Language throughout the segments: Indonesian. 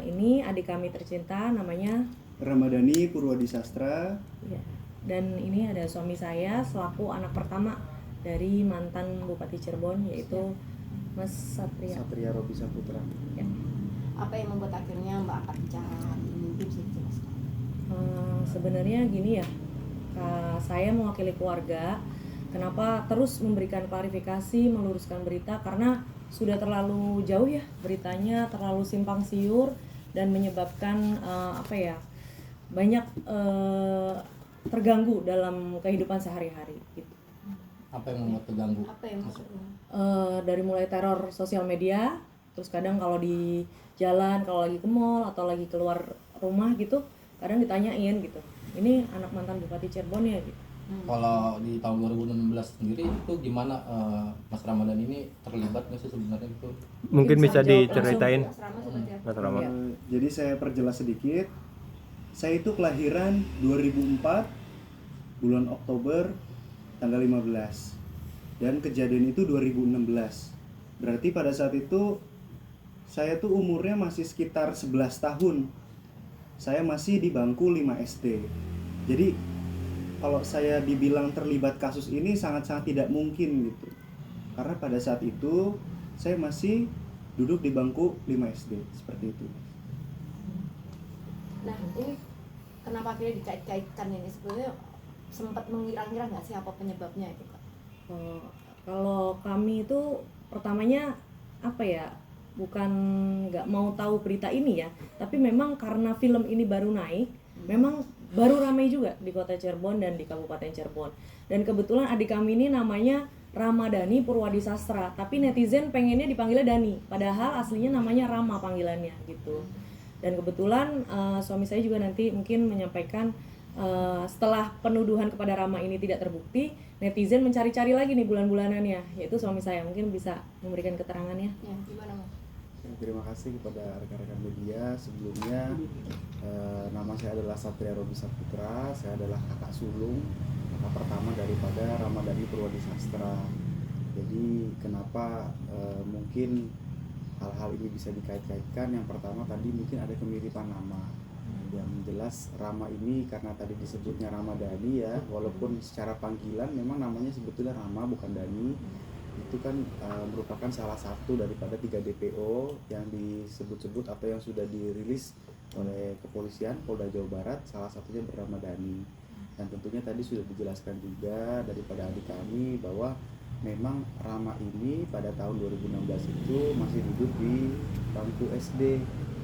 Ini adik kami tercinta namanya Ramadhani Purwadisastra. ya. Dan ini ada suami saya selaku anak pertama dari mantan Bupati Cirebon yaitu Mas Satria. Satria Robi Saputra. Ya. Apa yang membuat akhirnya Mbak angkat bicara hari ini? Mungkin bisa dijelaskan. Sebenarnya gini ya, saya mewakili keluarga. Kenapa terus memberikan klarifikasi, meluruskan berita, karena sudah terlalu jauh ya beritanya, terlalu simpang siur dan menyebabkan banyak terganggu dalam kehidupan sehari-hari gitu. Apa yang membuat terganggu? Apa yang maksudnya? Dari mulai teror sosial media, terus kadang kalau di jalan, kalau lagi ke mall atau lagi keluar rumah gitu, kadang ditanyain gitu, ini anak mantan Bupati Cirebon ya gitu. Kalau di tahun 2016 sendiri itu gimana Mas Ramadan ini terlibat nggak sih sebenarnya itu? Mungkin bisa jawab diceritain. Mas Rama seperti apa? Mas Rama. Ya. Jadi saya perjelas sedikit. Saya itu kelahiran 2004 bulan Oktober tanggal 15 dan kejadian itu 2016. Berarti pada saat itu saya tuh umurnya masih sekitar 11 tahun. Saya masih di bangku 5 SD. Jadi kalau saya dibilang terlibat kasus ini sangat-sangat tidak mungkin gitu. Karena pada saat itu saya masih duduk di bangku 5 SD seperti itu. Nah, ini kenapa akhirnya dikait-kaitkan ini? Sebenarnya sempat mengira-ngira nggak sih apa penyebabnya itu, Kak? Kalau kami itu pertamanya bukan nggak mau tahu berita ini ya, tapi memang karena film ini baru naik, memang baru ramai juga di kota Cirebon dan di Kabupaten Cirebon. Dan kebetulan adik kami ini namanya Ramadhani Purwadisastra, tapi netizen pengennya dipanggilnya Dani, padahal aslinya namanya Rama panggilannya gitu. Dan kebetulan suami saya juga nanti mungkin menyampaikan setelah penuduhan kepada Rama ini tidak terbukti, netizen mencari-cari lagi nih bulan-bulanannya, yaitu suami saya mungkin bisa memberikan keterangannya. Ya, gimana, Mas? Terima kasih kepada rekan-rekan media. Sebelumnya nama saya adalah Satria Robi Saputra. Saya adalah kakak sulung, kakak pertama daripada Ramadhani Purwadisastra. Jadi kenapa mungkin hal-hal ini bisa dikait-kaitkan? Yang pertama tadi mungkin ada kemiripan nama. Yang jelas Rama ini karena tadi disebutnya Ramadhani ya, walaupun secara panggilan memang namanya sebetulnya Rama bukan Dani. Itu kan merupakan salah satu daripada 3 DPO yang disebut-sebut atau yang sudah dirilis oleh kepolisian Polda Jawa Barat, salah satunya bernama Dani. Dan tentunya tadi sudah dijelaskan juga daripada adik kami bahwa memang Rama ini pada tahun 2016 itu masih duduk di bangku SD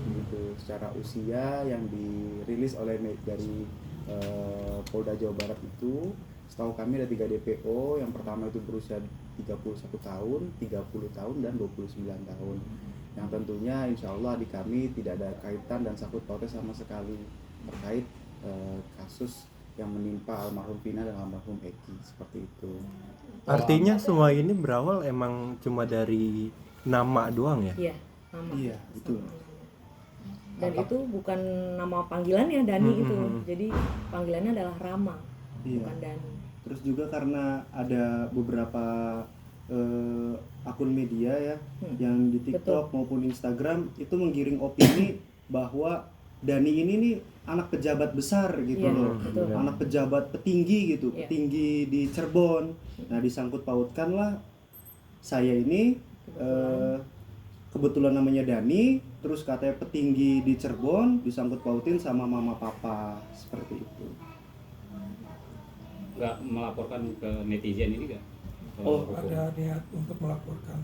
gitu. Secara usia yang dirilis oleh dari Polda Jawa Barat itu, setahu kami ada 3 DPO. Yang pertama itu berusia 31 tahun, 30 tahun, dan 29 tahun. Yang tentunya insya Allah adik kami tidak ada kaitan dan sangkut pautnya sama sekali terkait kasus yang menimpa almarhum Vina dan almarhum Eki, seperti itu. Artinya semua ini berawal emang cuma dari nama doang ya? Iya, nama. Iya, betul. Dan itu bukan nama panggilannya Dani itu, jadi panggilannya adalah Rama, bukan Dani. Terus juga karena ada beberapa akun media ya yang di TikTok maupun Instagram itu menggiring opini bahwa Dani ini nih anak pejabat besar gitu loh, anak pejabat petinggi gitu, petinggi di Cirebon. Nah disangkut pautkanlah saya ini kebetulan namanya Dani, terus katanya petinggi di Cirebon disangkut pautin sama mama papa seperti itu. Nggak melaporkan ke netizen ini nggak? Ada niat untuk melaporkan.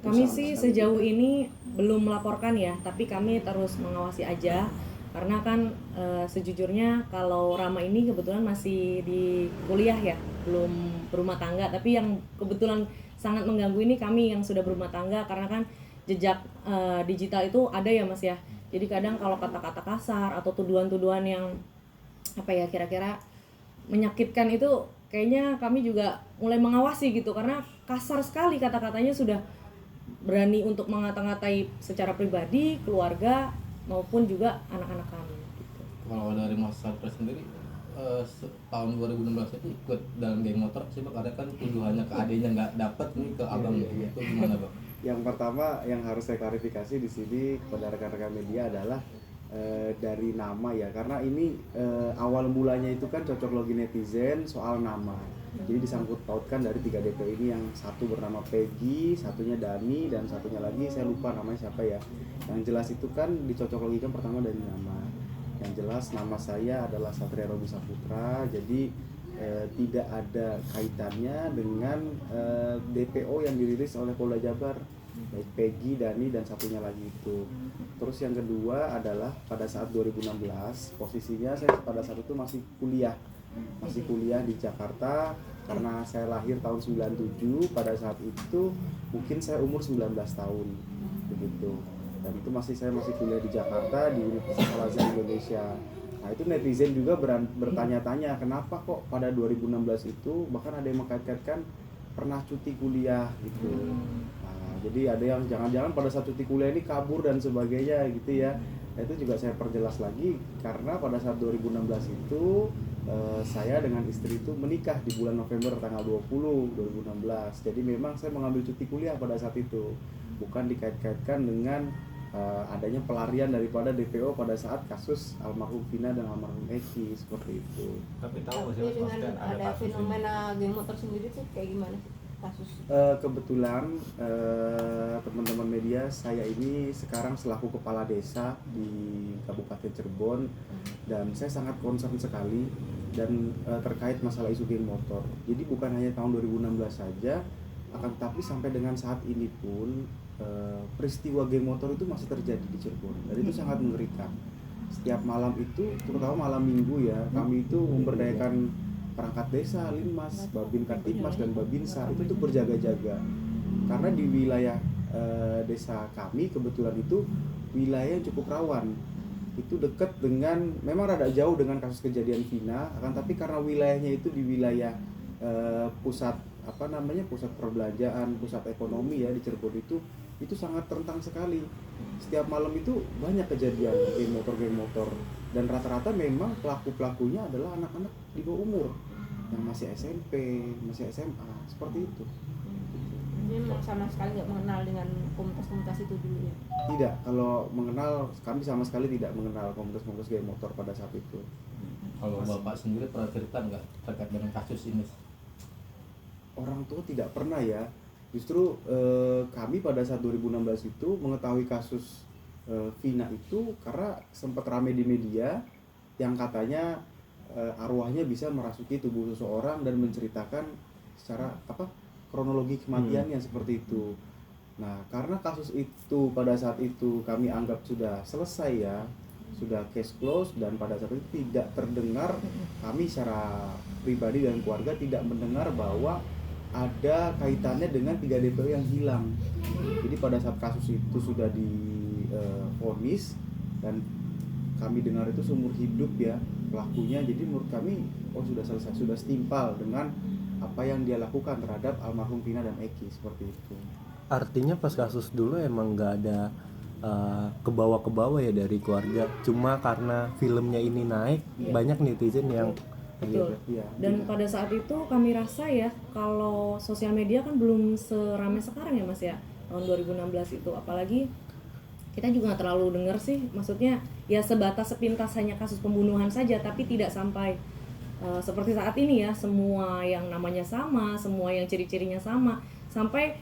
Kami sih sejauh ini belum melaporkan ya, tapi kami terus mengawasi aja. Karena kan sejujurnya kalau Rama ini kebetulan masih di kuliah ya, belum berumah tangga. Tapi yang kebetulan sangat mengganggu ini kami yang sudah berumah tangga, karena kan jejak digital itu ada ya Mas ya. Jadi kadang kalau kata-kata kasar atau tuduhan-tuduhan yang kira-kira menyakitkan itu kayaknya kami juga mulai mengawasi gitu, karena kasar sekali kata-katanya, sudah berani untuk mengata-ngatai secara pribadi, keluarga maupun juga anak-anak kami gitu. Kalau dari Mas Satria sendiri tahun 2016 itu ikut dalam geng motor sih Pak, karena kan tuduhannya ke adiknya nggak dapat nih ke abang itu gimana Pak? Yang pertama yang harus saya klarifikasi di sini kepada rekan-rekan media adalah dari nama ya, karena ini awal mulanya itu kan cocok logi netizen soal nama. Jadi disangkut pautkan dari 3 DP ini, yang satu bernama Peggy, satunya Dani, dan satunya lagi saya lupa namanya siapa ya. Yang jelas itu kan dicocok logikan pertama dari nama. Yang jelas nama saya adalah Satria Robi Saputra, jadi tidak ada kaitannya dengan DPO yang dirilis oleh Polda Jabar, baik Peggy, Dani, dan satunya lagi itu. Terus yang kedua adalah pada saat 2016 posisinya saya pada saat itu masih kuliah di Jakarta, karena saya lahir tahun 97. Pada saat itu mungkin saya umur 19 tahun begitu, dan itu saya masih kuliah di Jakarta di Universitas Al-Azhar Indonesia. Nah itu netizen juga bertanya-tanya kenapa kok pada 2016 itu bahkan ada yang mengkait-kaitkan pernah cuti kuliah gitu. Nah, jadi ada yang jangan-jangan pada saat cuti kuliah ini kabur dan sebagainya gitu ya. Nah, itu juga saya perjelas lagi, karena pada saat 2016 itu saya dengan istri itu menikah di bulan November tanggal 20 2016. Jadi memang saya mengambil cuti kuliah pada saat itu, bukan dikait-kaitkan dengan adanya pelarian daripada DPO pada saat kasus almarhum Vina dan almarhum Eki, seperti itu. Tapi tahu Tapi sih Mas, dengan maksudnya ada ada kasus ini. fenomena geng motor sendiri tuh kayak gimana sih kasus? Kebetulan teman-teman media, saya ini sekarang selaku kepala desa di Kabupaten Cirebon, dan saya sangat concern sekali dan terkait masalah isu geng motor. Jadi bukan hanya tahun 2016 saja, akan tetapi sampai dengan saat ini pun peristiwa geng motor itu masih terjadi di Cirebon, dan itu sangat mengerikan. Setiap malam itu, terutama malam minggu ya, kami itu memberdayakan perangkat desa, Linmas, Babin Kaptipmas, dan Babinsa itu tuh berjaga-jaga, karena di wilayah desa kami kebetulan itu wilayah yang cukup rawan. Itu dekat dengan, memang rada jauh dengan kasus kejadian Vina, akan tapi karena wilayahnya itu di wilayah pusat pusat perbelanjaan, pusat ekonomi ya di Cirebon itu sangat rentan sekali. Setiap malam itu banyak kejadian geng motor, dan rata-rata memang pelakunya adalah anak-anak di bawah umur yang masih SMP, masih SMA, seperti itu. Jadi memang sama sekali nggak mengenal dengan komunitas-komunitas itu dulu ya? Tidak, kalau mengenal, kami sama sekali tidak mengenal komunitas-komunitas geng motor pada saat itu. Kalau Bapak sendiri pernah cerita nggak terkait dengan kasus ini? Orang tua tidak pernah ya. Justru kami pada saat 2016 itu mengetahui kasus Vina itu karena sempat ramai di media yang katanya arwahnya bisa merasuki tubuh seseorang dan menceritakan secara kronologi kematiannya seperti itu. Nah, karena kasus itu pada saat itu kami anggap sudah selesai ya, sudah case close, dan pada saat itu tidak terdengar, kami secara pribadi dan keluarga tidak mendengar bahwa ada kaitannya dengan 3 DPO yang hilang. Jadi pada saat kasus itu sudah divonis dan kami dengar itu seumur hidup ya pelakunya, jadi menurut kami sudah selesai, sudah setimpal dengan apa yang dia lakukan terhadap almarhum Vina dan Eki, seperti itu. Artinya pas kasus dulu emang nggak ada kebawa-kebawa ya dari keluarga, cuma karena filmnya ini naik banyak netizen yang Betul. Iya. Dan pada saat itu kami rasa ya, kalau sosial media kan belum seramai sekarang ya Mas ya, tahun 2016 itu. Apalagi kita juga nggak terlalu dengar sih, maksudnya ya sebatas sepintas hanya kasus pembunuhan saja, tapi tidak sampai seperti saat ini ya, semua yang namanya sama, semua yang ciri-cirinya sama, sampai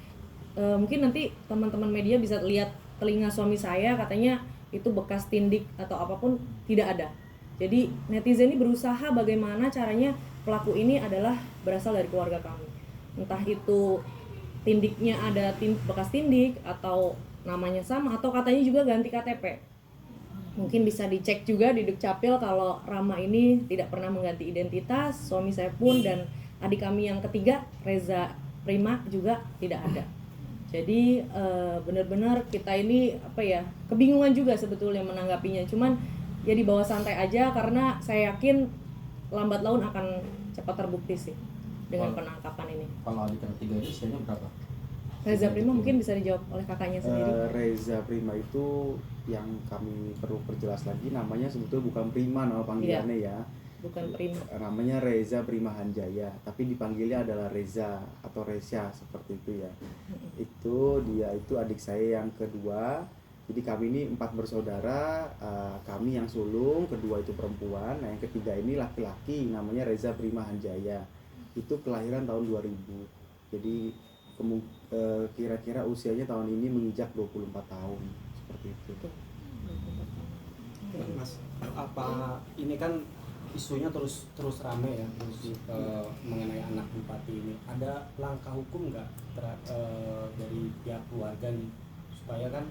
mungkin nanti teman-teman media bisa lihat telinga suami saya, katanya itu bekas tindik atau apapun, tidak ada. Jadi netizen ini berusaha bagaimana caranya pelaku ini adalah berasal dari keluarga kami. Entah itu tindiknya ada bekas tindik, atau namanya sama, atau katanya juga ganti KTP. Mungkin bisa dicek juga di Dukcapil kalau Rama ini tidak pernah mengganti identitas, suami saya pun, dan adik kami yang ketiga Reza Prima juga tidak ada. Jadi benar-benar kita ini kebingungan juga sebetulnya menanggapinya. Cuman ya dibawa santai aja, karena saya yakin lambat laun akan cepat terbukti sih dengan penangkapan ini. Kalau adik yang ketiga ini usianya berapa? Reza Prima mungkin bisa dijawab oleh kakaknya sendiri. Reza Prima itu yang kami perlu perjelas lagi, namanya sebetulnya bukan Prima nama panggilannya ya. Bukan Prima. Namanya Reza Prima Hanjaya, tapi dipanggilnya adalah Reza atau Resya seperti itu ya. Dia itu adik saya yang kedua. Jadi kami ini 4 bersaudara, kami yang sulung, kedua itu perempuan, nah yang ketiga ini laki-laki namanya Reza Prima Hanjaya. Itu kelahiran tahun 2000. Jadi kira-kira usianya tahun ini menginjak 24 tahun seperti itu. Mas, apa ini kan isunya terus rame ya, mengenai anak bupati ini. Ada langkah hukum nggak dari pihak keluarga nih, supaya kan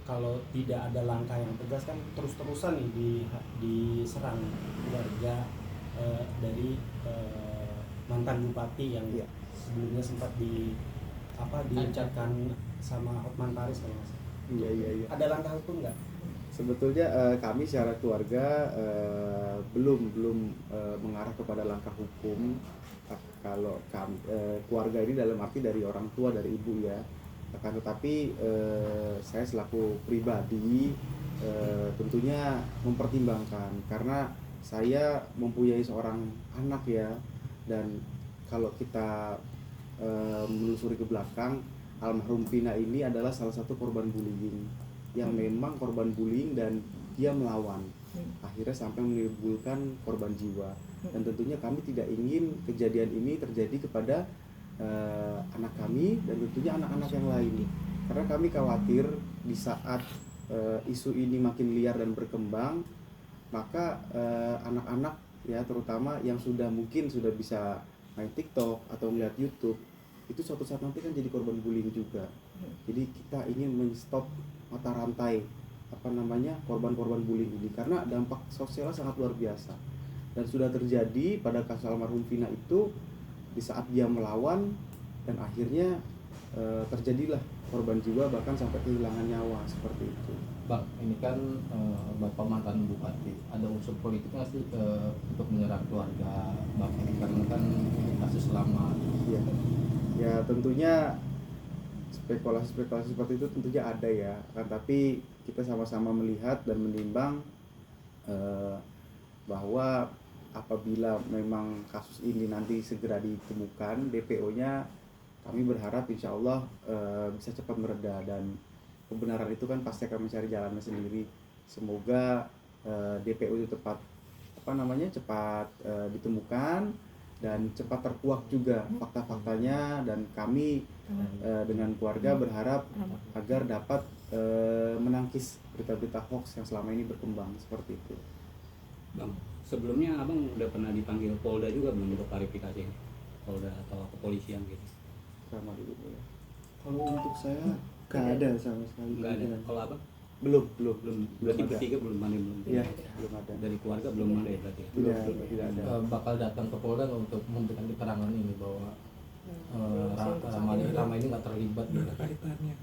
kalau tidak ada langkah yang tegas kan terus-terusan nih diserang keluarga dari mantan bupati yang sebelumnya sempat diucapkan sama Hotman Paris kalau nggak salah. Iya. Ada langkah hukum nggak? Sebetulnya kami secara keluarga belum mengarah kepada langkah hukum. Kalau kami keluarga ini dalam arti dari orang tua, dari ibu ya. Akan tetapi saya selaku pribadi tentunya mempertimbangkan, karena saya mempunyai seorang anak ya, dan kalau kita menelusuri ke belakang, almarhum Vina ini adalah salah satu korban bullying yang memang korban bullying dan dia melawan, akhirnya sampai menimbulkan korban jiwa. Dan tentunya kami tidak ingin kejadian ini terjadi kepada anak kami dan tentunya anak-anak yang lain, karena kami khawatir di saat isu ini makin liar dan berkembang, maka anak-anak ya terutama yang mungkin sudah bisa main TikTok atau melihat YouTube, itu suatu saat nanti kan jadi korban bullying juga. Jadi kita ingin men-stop mata rantai korban-korban bullying ini, karena dampak sosialnya sangat luar biasa dan sudah terjadi pada kasus almarhum Vina itu di saat dia melawan dan akhirnya terjadilah korban jiwa, bahkan sampai kehilangan nyawa seperti itu. Bang, ini kan Bapak mantan bupati, ada unsur politik nggak sih untuk menyerang keluarga Bapak? Karena kan kasus lama. Iya. Ya tentunya spekulasi seperti itu tentunya ada ya, kan, tapi kita sama-sama melihat dan menimbang bahwa apabila memang kasus ini nanti segera ditemukan DPO-nya, kami berharap insya Allah bisa cepat mereda, dan kebenaran itu kan pasti akan mencari jalannya sendiri. Semoga DPO itu cepat ditemukan dan cepat terkuak juga fakta-faktanya, dan kami dengan keluarga berharap agar dapat menangkis berita-berita hoax yang selama ini berkembang seperti itu. Bang, sebelumnya abang udah pernah dipanggil Polda juga belum untuk klarifikasi? Polda atau kepolisian gitu? Sama dulu boleh. Kalau untuk saya nggak ada sama sekali. Nggak ada. Kalau abang? Belum. Berarti ada. bertiga belum ada. Iya, belum ada. Dari keluarga belum ada ya berarti? Tidak ada. Bakal datang ke Polda untuk memberikan keterangan ini bahwa Rama ini nggak terlibat gitu. kaitannya.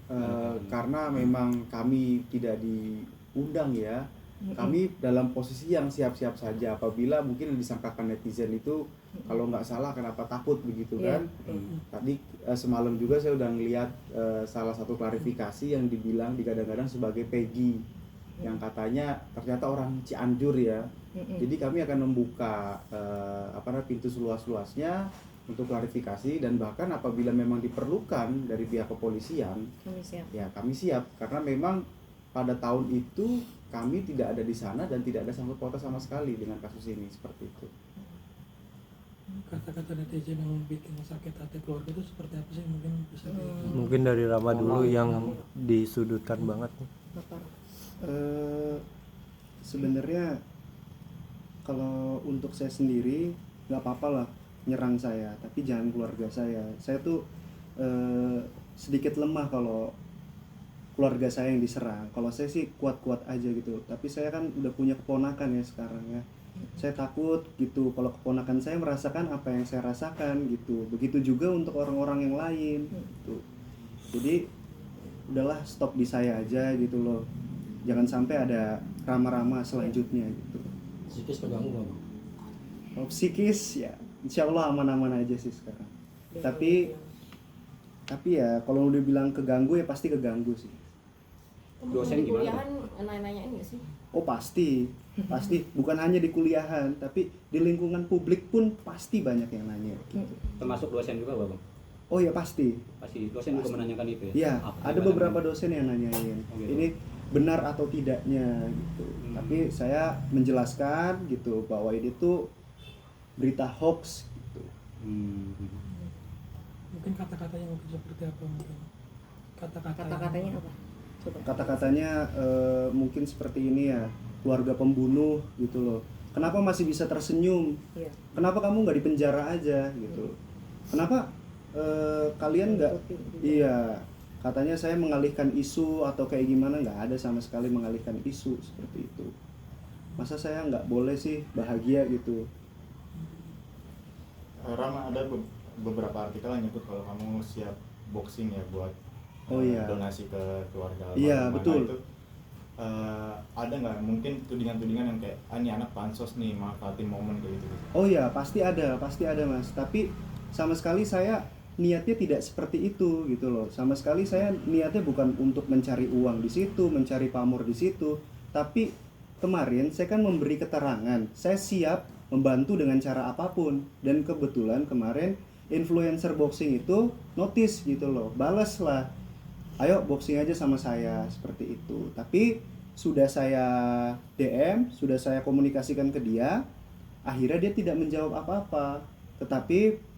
Karena memang kami tidak diundang ya. Kami dalam posisi yang siap-siap saja apabila mungkin disangkakan netizen itu kalau nggak salah kenapa takut begitu kan. Tadi semalam juga saya udah ngeliat salah satu klarifikasi yang digadang-gadang sebagai Peggy, yang katanya ternyata orang Cianjur ya. Jadi kami akan membuka pintu seluas-luasnya untuk klarifikasi, dan bahkan apabila memang diperlukan dari pihak kepolisian, kami siap, karena memang pada tahun itu kami tidak ada di sana dan tidak ada sangkut pautnya sama sekali dengan kasus ini, seperti itu. Kata-kata netizen yang bikin sakit hati keluarga itu seperti apa sih, mungkin bisa Mungkin dari Rama dulu yang disudutkan banget nih. Sebenarnya kalau untuk saya sendiri nggak apa-apa lah nyerang saya, tapi jangan keluarga saya. Saya tuh sedikit lemah kalau keluarga saya yang diserang. Kalau saya sih kuat-kuat aja gitu, tapi saya kan udah punya keponakan ya sekarang ya. Saya takut gitu kalau keponakan saya merasakan apa yang saya rasakan gitu. Begitu juga untuk orang-orang yang lain gitu. Jadi udahlah, stop di saya aja gitu loh. Jangan sampai ada rama-rama selanjutnya gitu. Psikis terganggu nggak, Bang? Kalau psikis ya insya Allah aman-aman aja sih sekarang. Tapi ya kalau udah bilang keganggu ya pasti keganggu sih. Temen-temen Dosen di gimana, kuliahan nanya-nanyain nggak sih? Oh pasti, pasti. Bukan hanya di kuliahan, tapi di lingkungan publik pun pasti banyak yang nanya. Gitu. Termasuk dosen juga Bang? Oh ya pasti. Pasti dosen juga menanyakan itu ya? Ya, ada Gimana? beberapa dosen yang nanyain. Oh, gitu. Ini benar atau tidaknya gitu. Tapi saya menjelaskan gitu bahwa ini tuh berita hoax gitu. Mungkin kata-katanya mungkin seperti apa mungkin? Kata-katanya apa? Coba. Kata-katanya mungkin seperti ini ya, keluarga pembunuh gitu loh. Kenapa masih bisa tersenyum? Iya. Kenapa kamu nggak dipenjara aja gitu? Kenapa kalian nggak? Iya, katanya saya mengalihkan isu atau kayak gimana, nggak ada sama sekali mengalihkan isu seperti itu. Masa saya nggak boleh sih bahagia gitu? Rama, ada beberapa artikel yang nyebut kalau kamu siap boxing ya buat Oh iya. donasi ke keluarga. Iya, almarhum. betul. Nah, itu ada nggak mungkin tudingan-tudingan yang kayak ini anak pansos nih manfaatin momen kayak gitu? Oh iya, pasti ada Mas. Tapi sama sekali saya niatnya tidak seperti itu gitu loh. Sama sekali saya niatnya bukan untuk mencari uang di situ, mencari pamor di situ. Tapi kemarin saya kan memberi keterangan, saya siap membantu dengan cara apapun. Dan kebetulan kemarin influencer boxing itu notice gitu loh, balas lah, ayo boxing aja sama saya, seperti itu. Tapi sudah saya DM, sudah saya komunikasikan ke dia, akhirnya dia tidak menjawab apa-apa. Tetapi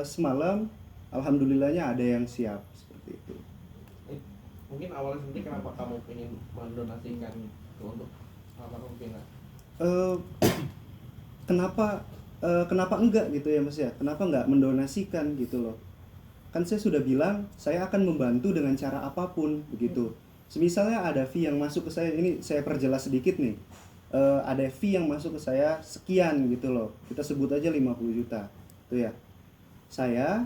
semalam alhamdulillahnya ada yang siap seperti itu. Mungkin awalnya sendiri kenapa kamu ingin mendonasikan untuk almarhum Vina? Kenapa enggak gitu ya Mas ya? Kenapa enggak mendonasikan gitu loh? Kan saya sudah bilang saya akan membantu dengan cara apapun begitu. Semisalnya ada fee yang masuk ke saya, ini saya perjelas sedikit nih. Ada fee yang masuk ke saya sekian gitu loh. Kita sebut aja 50 juta. Tuh ya. Saya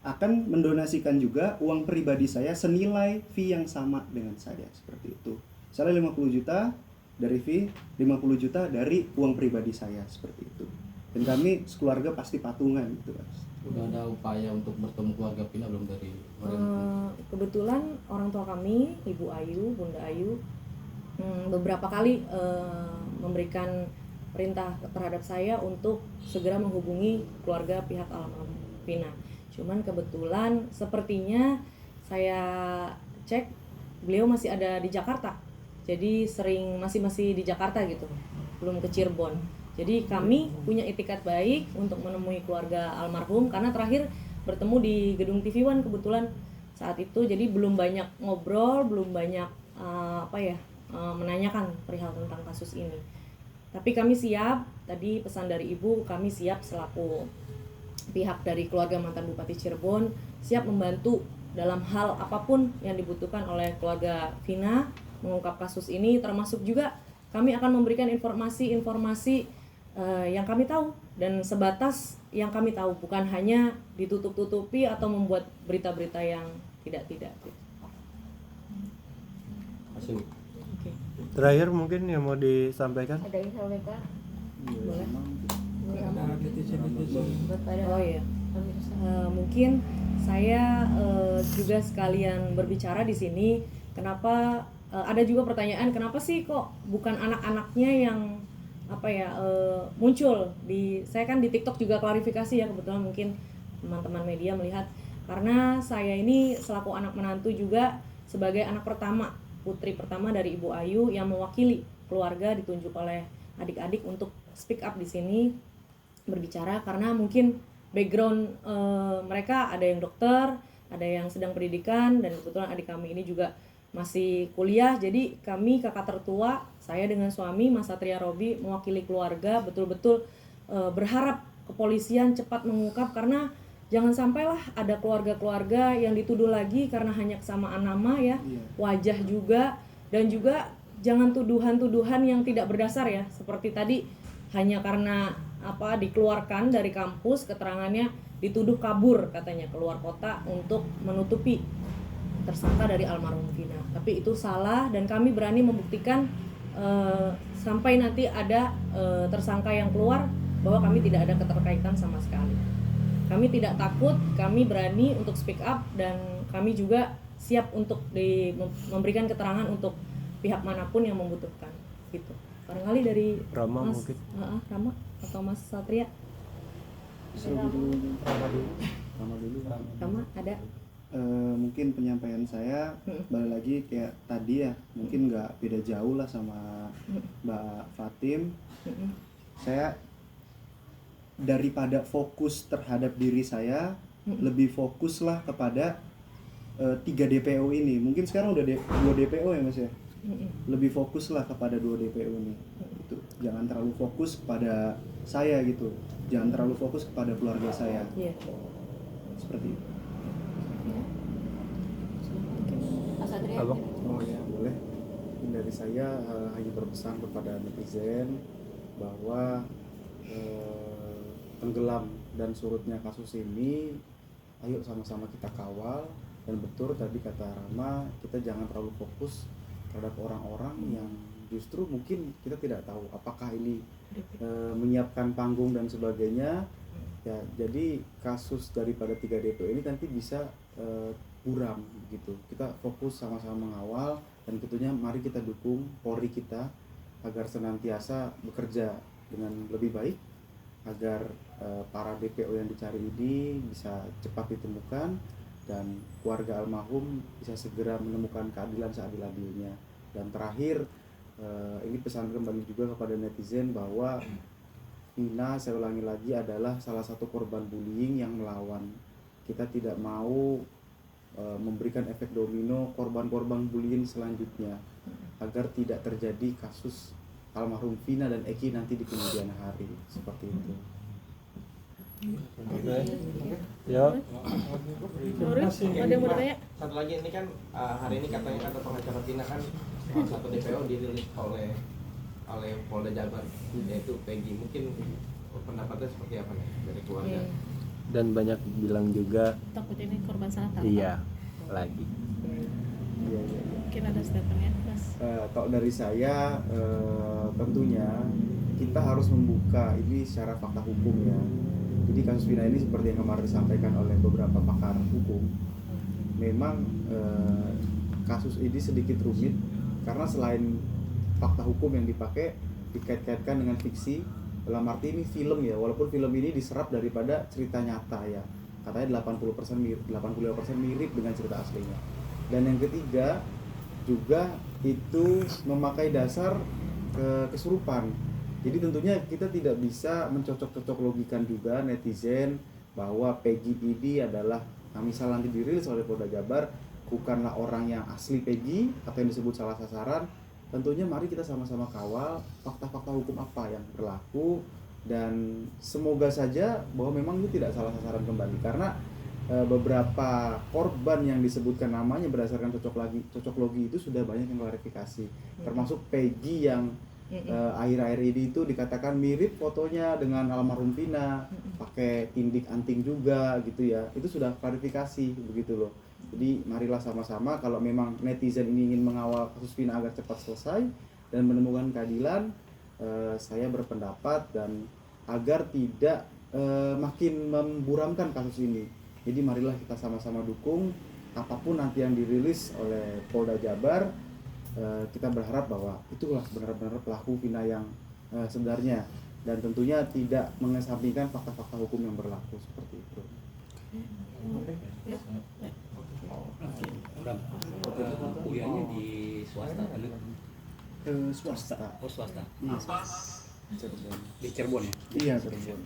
akan mendonasikan juga uang pribadi saya senilai fee yang sama dengan saya, seperti itu. Misalnya 50 juta dari fee, 50 juta dari uang pribadi saya, seperti itu. Dan kami sekeluarga pasti patungan gitu Mas. Udah ada upaya untuk bertemu keluarga Vina belum dari Kebetulan orang tua kami, Ibu Ayu, Bunda Ayu, beberapa kali memberikan perintah terhadap saya untuk segera menghubungi keluarga pihak almarhum Vina. Cuman kebetulan sepertinya saya cek beliau masih ada di Jakarta. Jadi sering masih di Jakarta gitu, belum ke Cirebon. Jadi kami punya itikat baik untuk menemui keluarga almarhum karena terakhir bertemu di gedung TV One kebetulan saat itu. Jadi belum banyak ngobrol, belum banyak menanyakan perihal tentang kasus ini. Tapi kami siap, tadi pesan dari Ibu, kami siap selaku pihak dari keluarga mantan Bupati Cirebon siap membantu dalam hal apapun yang dibutuhkan oleh keluarga Vina mengungkap kasus ini, termasuk juga kami akan memberikan informasi-informasi yang kami tahu dan sebatas yang kami tahu, bukan hanya ditutup-tutupi atau membuat berita-berita yang tidak-tidak. Masih. Oke. Terakhir mungkin yang mau disampaikan? Ada yang sampaikan? Boleh. Ada netizen-netizen. Oh iya. Mungkin saya juga sekalian berbicara di sini. Kenapa ada juga pertanyaan, kenapa sih kok bukan anak-anaknya yang muncul di saya kan di TikTok juga klarifikasi ya, kebetulan mungkin teman-teman media melihat, karena saya ini selaku anak menantu juga sebagai anak pertama, putri pertama dari Ibu Ayu yang mewakili keluarga ditunjuk oleh adik-adik untuk speak up di sini berbicara, karena mungkin background mereka ada yang dokter, ada yang sedang pendidikan, dan kebetulan adik kami ini juga masih kuliah. Jadi kami kakak tertua, saya dengan suami Mas Satria Robi mewakili keluarga betul-betul berharap kepolisian cepat mengungkap, karena jangan sampailah ada keluarga-keluarga yang dituduh lagi karena hanya kesamaan nama ya, wajah juga, dan juga jangan tuduhan-tuduhan yang tidak berdasar ya, seperti tadi hanya karena dikeluarkan dari kampus keterangannya dituduh kabur katanya keluar kota untuk menutupi tersangka dari almarhum Vina. Tapi itu salah dan kami berani membuktikan sampai nanti ada tersangka yang keluar bahwa kami tidak ada keterkaitan sama sekali. Kami tidak takut, kami berani untuk speak up, dan kami juga siap untuk memberikan keterangan untuk pihak manapun yang membutuhkan gitu. Barangkali dari Rama Mas mungkin. Rama atau Mas Satria. Rama ada. Mungkin penyampaian saya balik lagi kayak tadi ya, mungkin nggak beda jauh lah sama Mbak Fatim. Saya daripada fokus terhadap diri saya, lebih fokuslah kepada 3 DPO ini. Mungkin sekarang udah 2 DPO ya Mas ya. Lebih fokuslah kepada 2 DPO ini. Itu jangan terlalu fokus kepada saya gitu. Jangan terlalu fokus kepada keluarga saya. Iya. Seperti itu. Mas Satria. Abang? Oh ya, boleh. Mungkin dari saya hanya berpesan kepada netizen bahwa tenggelam dan surutnya kasus ini, ayo sama-sama kita kawal. Dan betul tadi kata Rama, kita jangan terlalu fokus terhadap orang-orang yang justru mungkin kita tidak tahu apakah ini menyiapkan panggung dan sebagainya. Ya, jadi kasus daripada 3 DPO ini nanti bisa buram gitu. Kita fokus sama-sama mengawal, dan tentunya mari kita dukung Polri kita agar senantiasa bekerja dengan lebih baik agar para DPO yang dicari ini bisa cepat ditemukan dan keluarga almarhum bisa segera menemukan keadilan seadil-adilnya. Dan terakhir ini pesan kembali juga kepada netizen bahwa Vina, saya ulangi lagi, adalah salah satu korban bullying yang melawan. Kita tidak mau memberikan efek domino korban-korban bullying selanjutnya agar tidak terjadi kasus almarhum Vina dan Eki nanti di kemudian hari seperti itu. Ya. Ada yang mau ditanya? Satu lagi, ini kan hari ini katanya kata pengacara Vina kan salah satu DPO dirilis oleh Polda Jabar, yaitu Peggy. Mungkin pendapatnya seperti apa nih dari keluarga? Dan banyak bilang juga Takut ini korban salah tangkap. iya lagi. Iya. Mungkin ada statementnya, Mas. Kalau dari saya tentunya kita harus membuka ini secara fakta hukum ya. Jadi kasus Vina ini seperti yang kemarin disampaikan oleh beberapa pakar hukum, memang kasus ini sedikit rumit karena selain fakta hukum yang dipakai dikait-kaitkan dengan fiksi, dalam arti ini film ya, walaupun film ini diserap daripada cerita nyata ya, katanya 85% mirip dengan cerita aslinya. Dan yang ketiga juga itu memakai dasar kesurupan. Jadi tentunya kita tidak bisa mencocok-cocok logikan juga netizen bahwa Peggy ini adalah, nah misal nanti dirilis oleh Polda Jabar, bukanlah orang yang asli Peggy atau yang disebut salah sasaran. Tentunya mari kita sama-sama kawal fakta-fakta hukum apa yang berlaku, dan semoga saja bahwa memang itu tidak salah sasaran kembali, karena beberapa korban yang disebutkan namanya berdasarkan cocok logi itu sudah banyak yang klarifikasi, termasuk Peggy yang akhir-akhir ini itu dikatakan mirip fotonya dengan almarhum Vina, pakai tindik anting juga gitu ya, itu sudah klarifikasi begitu loh. Jadi marilah sama-sama, kalau memang netizen ini ingin mengawal kasus Vina agar cepat selesai dan menemukan keadilan, saya berpendapat dan agar tidak makin memburamkan kasus ini. Jadi marilah kita sama-sama dukung apapun nanti yang dirilis oleh Polda Jabar. Kita berharap bahwa itulah benar-benar pelaku Vina yang sebenarnya, dan tentunya tidak mengesampingkan fakta-fakta hukum yang berlaku seperti itu. Kuliahnya di swasta kan? Swasta. Oh swasta. Iya. Di Cirebon ya? Iya, Cirebon.